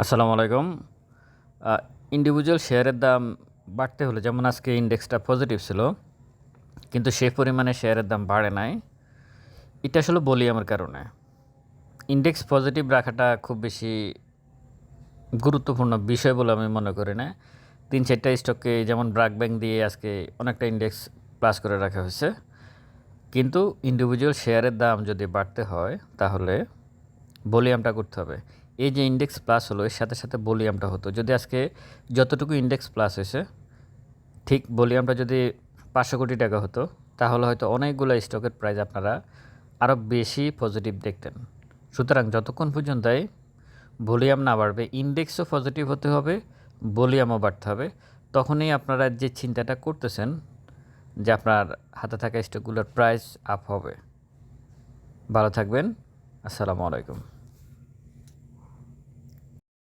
আসসালামু আলাইকুম। ইন্ডিভিজুয়াল শেয়ারের দাম বাড়তে হলে যেমন আজকে ইন্ডেক্সটা পজিটিভ ছিল, কিন্তু সে পরিমাণে শেয়ারের দাম বাড়ে নাই। এটা আসলে বলি আমার কারণে ইন্ডেক্স পজিটিভ রাখাটা খুব বেশি গুরুত্বপূর্ণ বিষয় বলে আমি মনে করি না। 3-4টা স্টককে যেমন ব্র্যাক ব্যাংক দিয়ে আজকে অনেকটা ইন্ডেক্স প্লাস করে রাখা হয়েছে, কিন্তু ইন্ডিভিজুয়াল শেয়ারের দাম যদি বাড়তে হয় তাহলে ভলিউমটা করতে হবে। এই যে ইন্ডেক্স প্লাস হলো, এর সাথে সাথে ভলিউমটা হতো। যদি আজকে যতটুকু ইন্ডেক্স প্লাস হয়েছে ঠিক ভলিউমটা যদি 500 কোটি টাকা হতো, তাহলে হয়তো অনেকগুলো স্টকের প্রাইস আপনারা আরও বেশি পজিটিভ দেখতেন। সুতরাং যতক্ষণ পর্যন্ত ভলিউম না বাড়বে, ইন্ডেক্সও পজিটিভ হতে হবে, ভলিউমও বাড়তে হবে, তখনই আপনারা যে চিন্তাটা করতেছেন যে আপনার হাতে থাকা স্টকগুলোর প্রাইস আপ হবে। ভালো থাকবেন। আসসালামু আলাইকুম।